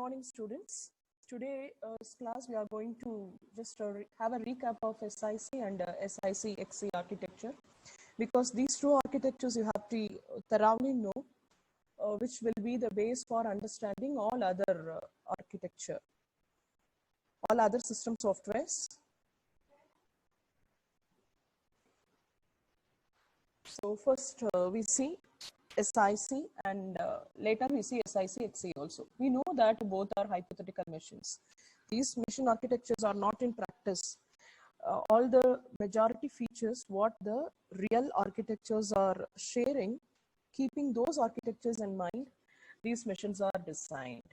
morning, students. Today, class, we are going to just have a recap of SIC and SIC XC architecture, because these two architectures you have to thoroughly know, which will be the base for understanding all other architecture, all other system softwares. So first we see SIC and later we see SIC XC also. We know that both are hypothetical machines. These machine architectures are not in practice. All the majority features what the real architectures are sharing, keeping those architectures in mind, these machines are designed.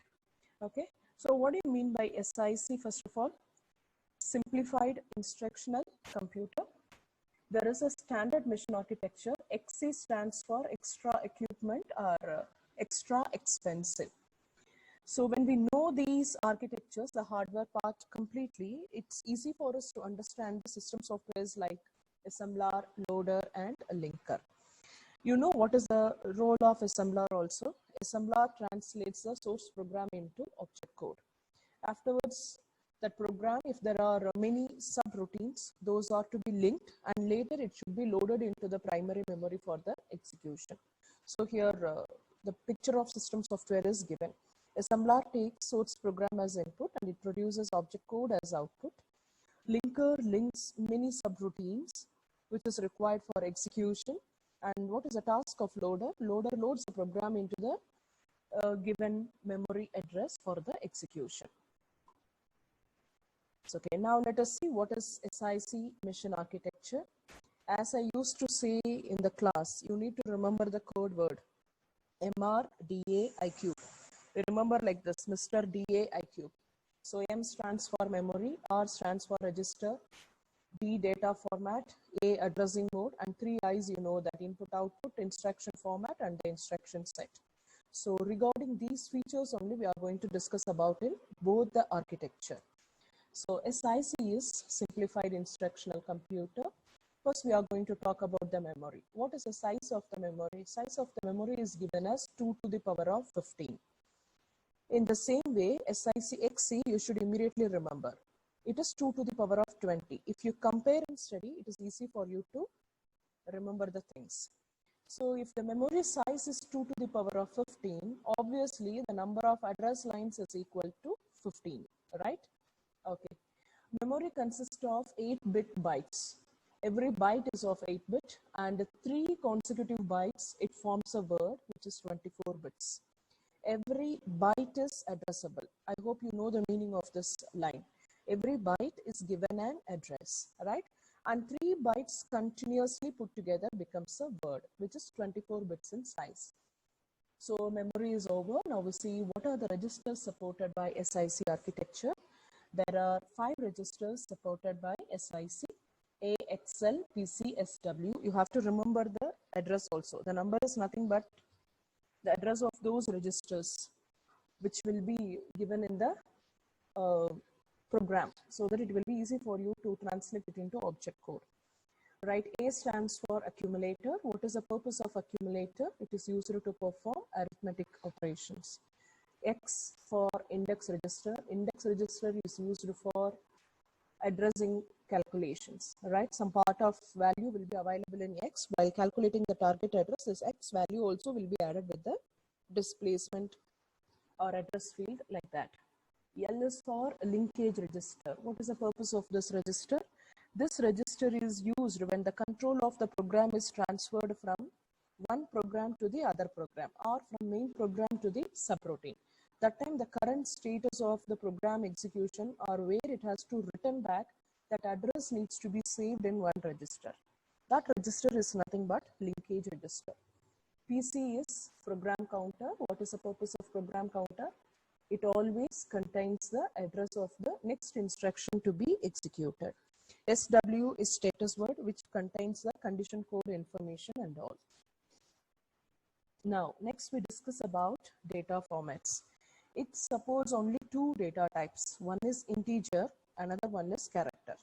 Okay, so what do you mean by SIC? First of all, simplified instructional computer. There is a standard machine architecture. XC stands for extra equipment or extra expensive. So when we know these architectures, the hardware part completely, it's easy for us to understand the system softwares like assembler, loader, and a linker. You know what is the role of assembler also. Assembler translates the source program into object code. Afterwards, that program, if there are many subroutines, those are to be linked, and later it should be loaded into the primary memory for the execution. So here the picture of system software is given. Assembler takes source program as input and it produces object code as output. Linker links many subroutines which is required for execution. And what is the task of loader? Loader loads the program into the given memory address for the execution. Okay, now let us see what is SIC machine architecture. As I used to say in the class, you need to remember the code word MRDAIQ. Remember like this, Mr. DAIQ. So M stands for memory, R stands for register, D data format, A addressing mode, and 3 I's, you know, that input output, instruction format, and the instruction set. So regarding these features only we are going to discuss about in both the architecture. So SIC is simplified instructional computer. First, we are going to talk about the memory. What is the size of the memory? Size of the memory is given as 2 to the power of 15. In the same way, SIC XC, you should immediately remember. It is 2 to the power of 20. If you compare and study, it is easy for you to remember the things. So if the memory size is 2 to the power of 15, obviously the number of address lines is equal to 15, right? Okay. Memory consists of 8-bit bytes. Every byte is of 8-bit, and 3 consecutive bytes, it forms a word which is 24 bits. Every byte is addressable. I hope you know the meaning of this line. Every byte is given an address, right? And 3 bytes continuously put together becomes a word, which is 24 bits in size. So memory is over. Now we see what are the registers supported by SIC architecture. There are 5 registers supported by SIC, AXL, PC, SW. You have to remember the address also. The number is nothing but the address of those registers, which will be given in the program, so that it will be easy for you to translate it into object code. Right, A stands for accumulator. What is the purpose of accumulator? It is used to perform arithmetic operations. X for index register. Index register is used for addressing calculations, right? Some part of value will be available in X. While calculating the target address, this X value also will be added with the displacement or address field like that. L is for linkage register. What is the purpose of this register? This register is used when the control of the program is transferred from one program to the other program, or from main program to the subroutine. That time the current status of the program execution, or where it has to return back, that address needs to be saved in one register. That register is nothing but linkage register. PC is program counter. What is the purpose of program counter? It always contains the address of the next instruction to be executed. SW is status word, which contains the condition code information and all. Now, next we discuss about data formats. It supports only 2 data types. One is integer, another one is character.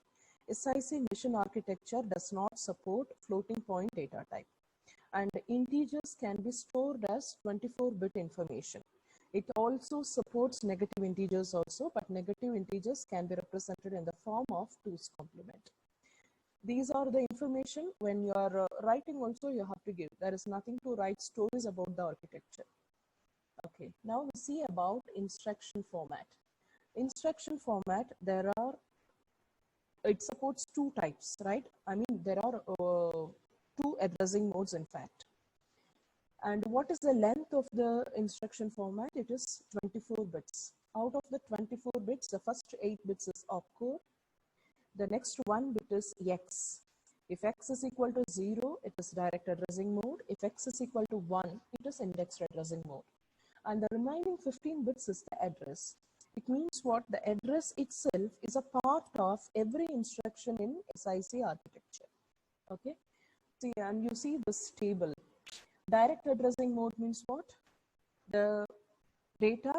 SIC machine architecture does not support floating point data type, and integers can be stored as 24-bit information. It also supports negative integers also, but negative integers can be represented in the form of 2's complement. These are the information when you are writing also you have to give. There is nothing to write stories about the architecture. Okay, now we see about instruction format. Instruction format, it supports two types, right? I mean, there are two addressing modes in fact. And what is the length of the instruction format? It is 24 bits. Out of the 24 bits, the first 8 bits is opcode. The next 1 bit is x. If x is equal to 0, it is direct addressing mode. If x is equal to 1, it is indexed addressing mode. And the remaining 15 bits is the address. It means what? The address itself is a part of every instruction in SIC architecture. Okay. See, and you see this table. Direct addressing mode means what? The data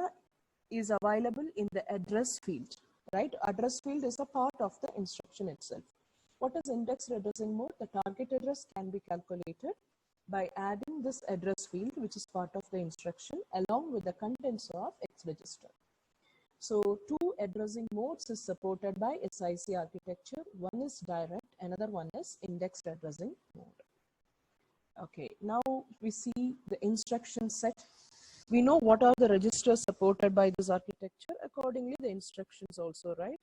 is available in the address field, right? Address field is a part of the instruction itself. What is indexed addressing mode? The target address can be calculated by adding this address field, which is part of the instruction, along with the contents of X register. So two addressing modes is supported by SIC architecture. One is direct, another one is indexed addressing mode. Okay, now we see the instruction set. We know what are the registers supported by this architecture. Accordingly, the instructions also, right?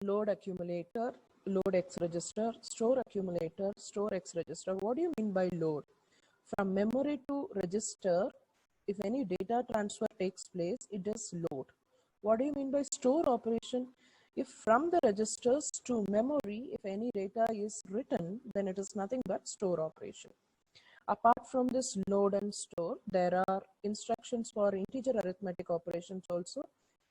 Load accumulator, load X register, store accumulator, store X register. What do you mean by load? From memory to register, if any data transfer takes place, it does load. What do you mean by store operation? If from the registers to memory, if any data is written, then it is nothing but store operation. Apart from this load and store, there are instructions for integer arithmetic operations also,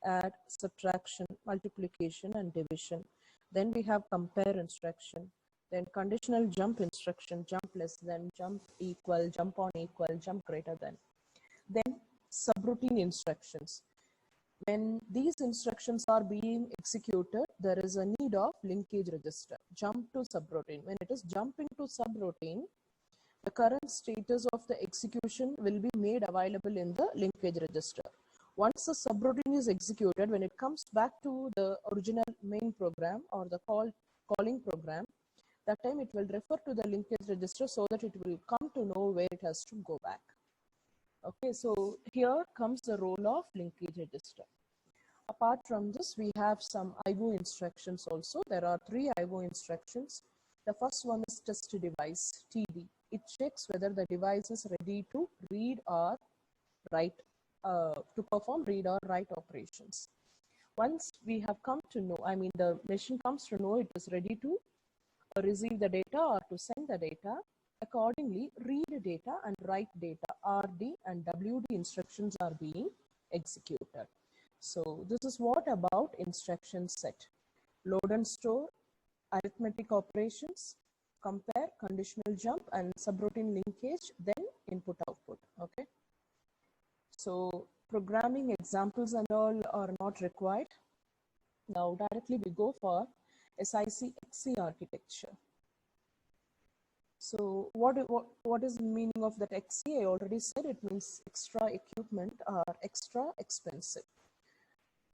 add, subtraction, multiplication, and division. Then we have compare instruction. Then conditional jump instruction, jump less than, jump equal, jump on equal, jump greater than. Then subroutine instructions. When these instructions are being executed, there is a need of linkage register, jump to subroutine. When it is jumping to subroutine, the current status of the execution will be made available in the linkage register. Once the subroutine is executed, when it comes back to the original main program or the calling program, that time it will refer to the linkage register so that it will come to know where it has to go back. Okay, so here comes the role of linkage register. Apart from this, we have some IO instructions also. There are 3 IO instructions. The first one is test device, TD. It checks whether the device is ready to read or write, to perform read or write operations. Once we have come to know, I mean the machine comes to know it is ready to receive the data or to send the data, accordingly read data and write data, RD and WD instructions are being executed. So this is what about instruction set. Load and store, arithmetic operations, compare, conditional jump, and subroutine linkage, then input output. Okay. So programming examples and all are not required. Now directly we go for SIC XC architecture. So what is the meaning of that XC? I already said it means extra equipment or extra expensive.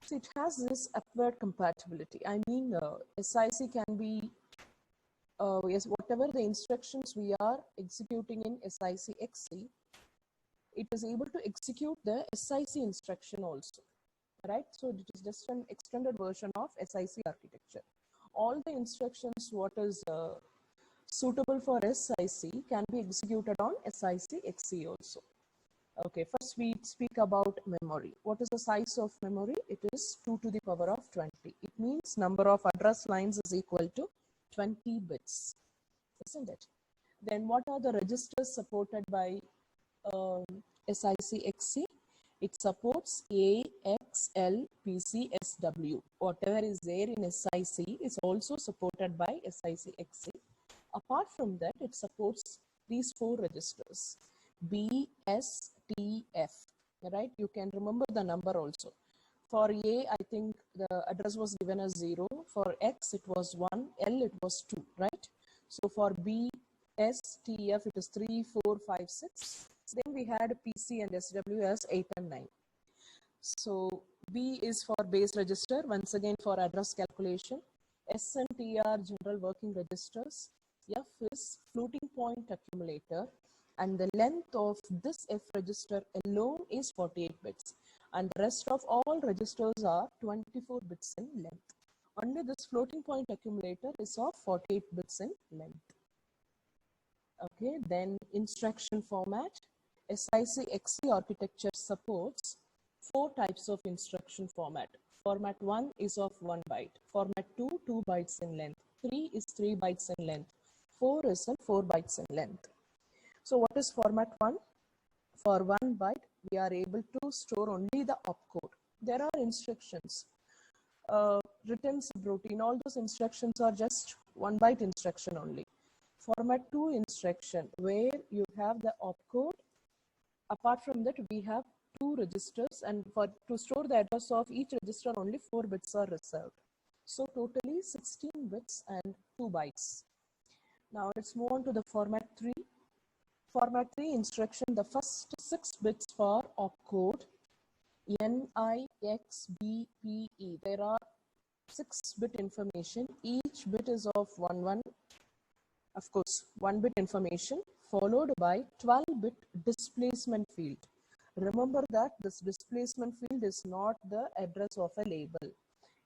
So it has this upward compatibility. I mean, SIC can be, yes, whatever the instructions we are executing in SIC XC, it is able to execute the SIC instruction also, right? So it is just an extended version of SIC architecture. All the instructions what is suitable for SIC can be executed on SIC XC also. Okay, first we speak about memory. What is the size of memory? It is 2 to the power of 20. It means number of address lines is equal to 20 bits, isn't it? Then what are the registers supported by SIC XC? It supports A, X, L, PC, SW. Whatever is there in SIC is also supported by SIC XC. Apart from that, it supports these 4 registers, B, S, T, F, right? You can remember the number also. For A, I think the address was given as 0. For X, it was 1. L, it was 2, right? So for B, S, T, F, it is 3, 4, 5, 6. Then we had PC and SW as 8 and 9. So B is for base register, once again for address calculation. S and T are general working registers. F is floating point accumulator, and the length of this F register alone is 48 bits, and the rest of all registers are 24 bits in length. Only this floating point accumulator is of 48 bits in length. Okay, then instruction format. SIC XC architecture supports 4 types of instruction format. Format 1 is of 1 byte. Format 2, 2 bytes in length. 3 is 3 bytes in length. 4 is 4 bytes in length. So what is format 1? For 1 byte, we are able to store only the opcode. There are instructions written subroutine. All those instructions are just 1 byte instruction only. Format 2 instruction, where you have the opcode. Apart from that, we have 2 registers, and to store the address of each register, only 4 bits are reserved. So totally 16 bits and 2 bytes. Now let's move on to the format 3. Format 3 instruction, the first 6 bits for opcode NIXBPE. There are 6-bit information. Each bit is of 1 bit information, followed by 12-bit displacement field. Remember that this displacement field is not the address of a label.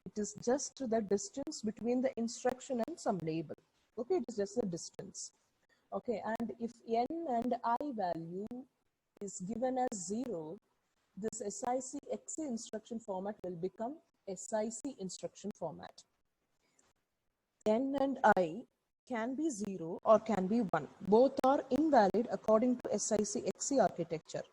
It is just the distance between the instruction and some label. Okay, it is just the distance. Okay, and if N and I value is given as 0, this SIC XC instruction format will become SIC instruction format. N and I can be 0 or can be 1. Both are invalid according to SIC XC architecture.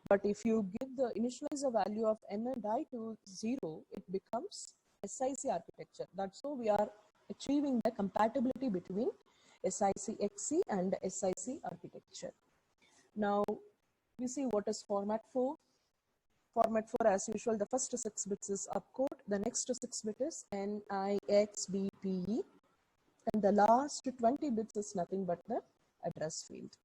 But if you give the initializer value of N and I to 0, it becomes SIC architecture. That's how we are achieving the compatibility between SIC XC and SIC architecture. Now, we see what is format 4. Format 4, as usual, the first 6 bits is opcode, the next 6 bits is NIXBPE, and the last 20 bits is nothing but the address field.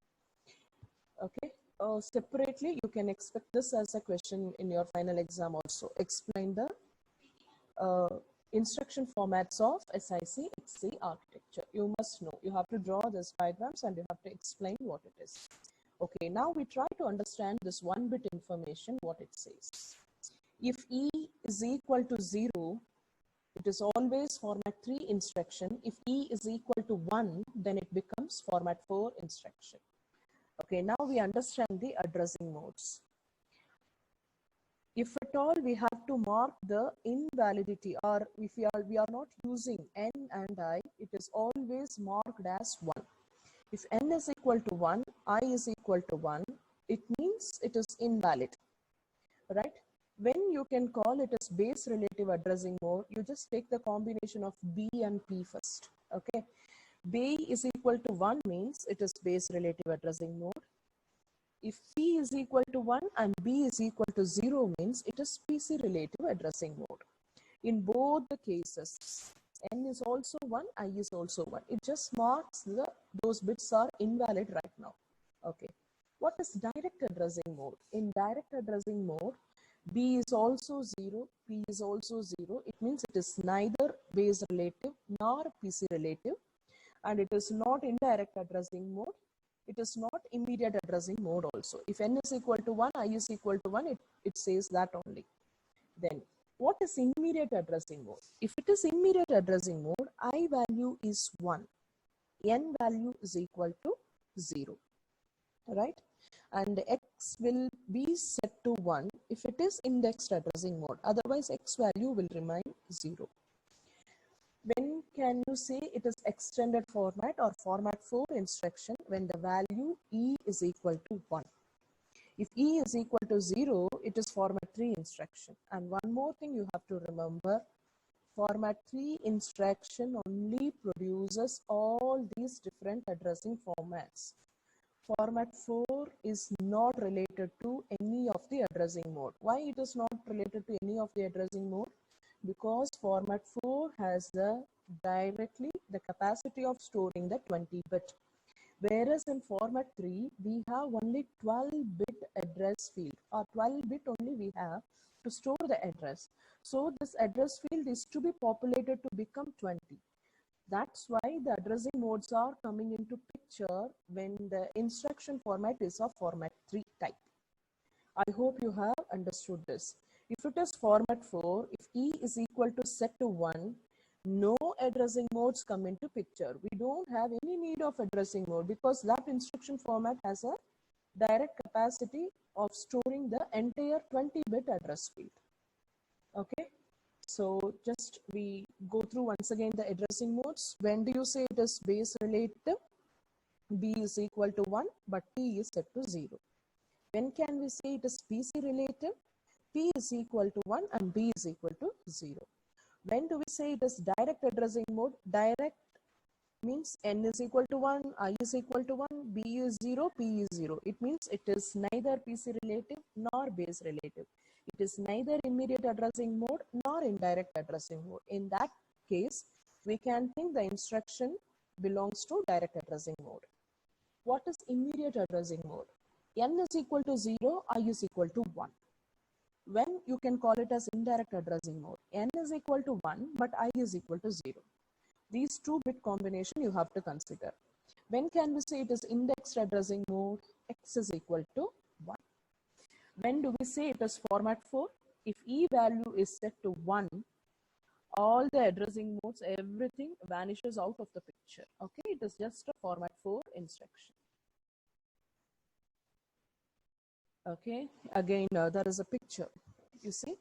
Okay, separately, you can expect this as a question in your final exam also. Explain the instruction formats of SIC XC architecture. You must know, you have to draw these diagrams and you have to explain what it is. Okay, now we try to understand this 1-bit information, what it says. If E is equal to 0, it is always format 3 instruction. If E is equal to 1, then it becomes format 4 instruction. Okay, now we understand the addressing modes. If at all we have to mark the invalidity, or if we are not using N and I, it is always marked as 1. If N is equal to 1, I is equal to 1, it means it is invalid, right? When you can call it as base relative addressing mode, you just take the combination of B and P first, okay? B is equal to 1 means it is base relative addressing mode. If P is equal to 1 and B is equal to 0 means it is PC relative addressing mode. In both the cases, N is also 1, I is also 1. It just marks those bits are invalid right now. Okay. What is direct addressing mode? In direct addressing mode, B is also 0, P is also 0. It means it is neither base relative nor PC relative, and it is not indirect addressing mode. It is not immediate addressing mode also. If N is equal to 1, I is equal to 1, it says that only. Then, what is immediate addressing mode? If it is immediate addressing mode, I value is 1, N value is equal to 0, right? And X will be set to 1 if it is indexed addressing mode. Otherwise, X value will remain 0. When can you say it is extended format or format 4 instruction? When the value E is equal to 1. If E is equal to 0, it is format 3 instruction. And one more thing you have to remember, format 3 instruction only produces all these different addressing formats. Format 4 is not related to any of the addressing mode. Why it is not related to any of the addressing mode? Because format 4 has directly the capacity of storing the 20-bit. Whereas in format 3, we have only 12-bit address field, or 12-bit only we have. to store the address. So this address field is to be populated to become 20. That's why the addressing modes are coming into picture when the instruction format is of format 3 type. I hope you have understood this. If it is format 4, if E is equal to set to 1, no addressing modes come into picture. We don't have any need of addressing mode because that instruction format has a direct capacity of storing the entire 20-bit address field. Okay, so just we go through once again the addressing modes. When do you say it is base relative? B is equal to 1, but P is set to 0. When can we say it is PC relative? P is equal to 1 and B is equal to 0. When do we say it is direct addressing mode? Direct means N is equal to 1, I is equal to 1, B is 0, P is 0. It means it is neither PC relative nor base relative. It is neither immediate addressing mode nor indirect addressing mode. In that case, we can think the instruction belongs to direct addressing mode. What is immediate addressing mode? N is equal to 0, I is equal to 1. When you can call it as indirect addressing mode, N is equal to 1, but I is equal to 0. These 2-bit combination you have to consider. When can we say it is indexed addressing mode? X is equal to 1. When do we say it is format 4? If E value is set to 1, all the addressing modes, everything vanishes out of the picture. Okay, it is just a format 4 instruction. Okay, again there is a picture. You see,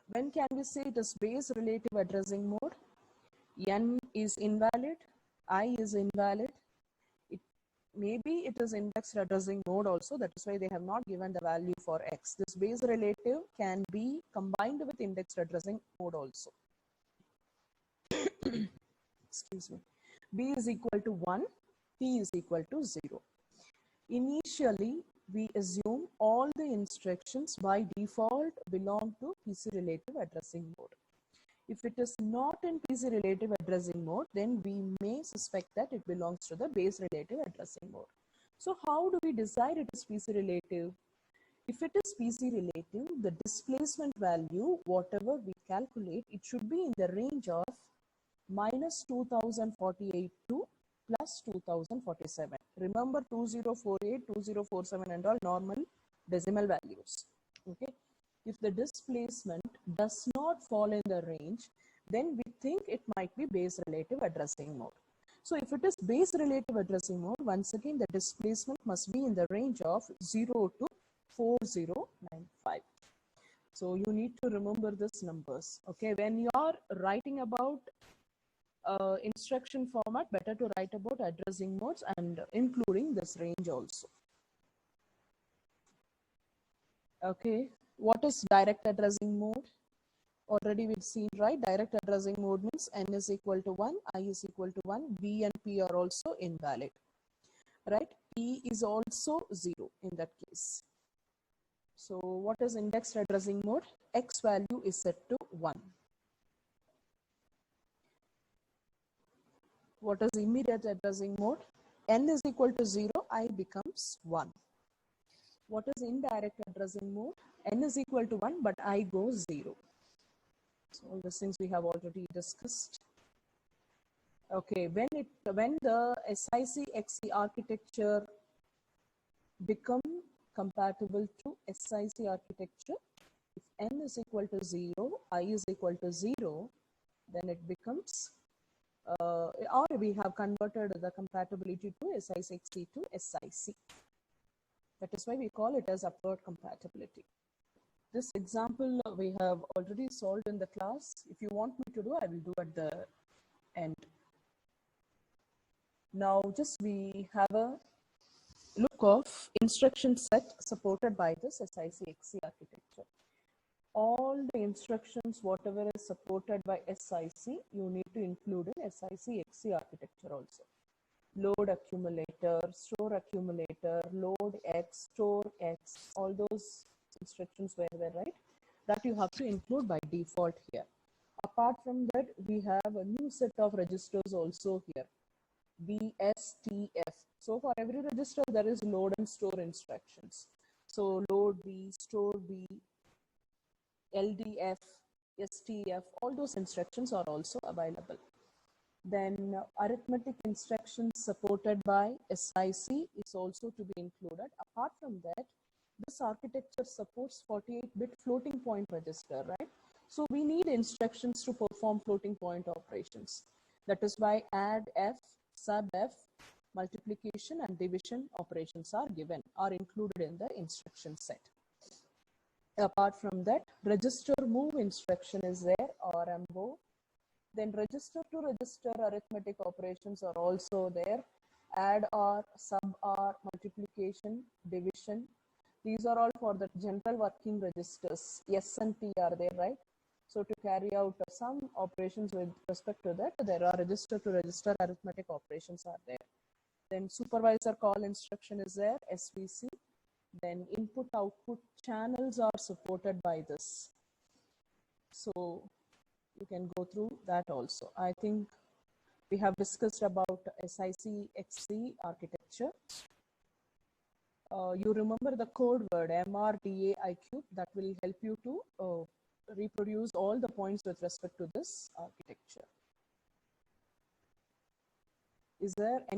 when can we say it is base relative addressing mode? N is invalid, I is invalid. Maybe it is indexed addressing mode also. That is why they have not given the value for X. This base relative can be combined with indexed addressing mode also. Excuse me. B is equal to 1, P is equal to 0. Initially, we assume all the instructions by default belong to PC relative addressing mode. If it is not in PC relative addressing mode, then we may suspect that it belongs to the base relative addressing mode. So how do we decide it is PC relative? If it is PC relative, the displacement value, whatever we calculate, it should be in the range of minus 2048 to plus 2047. Remember 2048, 2047 and all normal decimal values. Okay. If the displacement does not fall in the range, then we think it might be base relative addressing mode. So if it is base relative addressing mode, once again the displacement must be in the range of 0 to 4095. So you need to remember these numbers. Okay, when you are writing about instruction format, better to write about addressing modes and including this range also. Okay, what is direct addressing mode? Already we've seen, right? Direct addressing mode means N is equal to 1, I is equal to 1, B and P are also invalid, right? P is also 0 in that case. So what is indexed addressing mode? X value is set to 1. What is immediate addressing mode? N is equal to 0, I becomes 1. What is indirect addressing mode? N is equal to 1, but I goes 0. So all these things we have already discussed. Okay, when the SIC XC architecture become compatible to SIC architecture, if N is equal to 0, I is equal to 0, then it becomes or we have converted the compatibility to SIC XC to SIC. That is why we call it as upward compatibility. This example we have already solved in the class. If you want me to do, I will do at the end. Now just we have a look of instruction set supported by this SIC XC architecture. All the instructions, whatever is supported by SIC, you need to include in SIC XC architecture also. Load accumulator, store accumulator, load X, store X, all those instructions were there, right? That you have to include by default here. Apart from that, we have a new set of registers also here, BSTF. So for every register, there is load and store instructions. So load B, store B, LDF, STF, all those instructions are also available. Then arithmetic instructions supported by SIC is also to be included. Apart from that, this architecture supports 48-bit floating point register, right? So we need instructions to perform floating point operations. That is why add F, sub F, multiplication and division operations are included in the instruction set. Apart from that, register move instruction is there, RMO. Then register to register arithmetic operations are also there. Add R, sub R, multiplication, division. These are all for the general working registers. S and T are there, right? So to carry out some operations with respect to that, there are register to register arithmetic operations are there. Then supervisor call instruction is there, SVC. Then input output channels are supported by this. So you can go through that also. I think we have discussed about SIC XC architecture. You remember the code word MRDAIQ, that will help you to reproduce all the points with respect to this architecture. Is there any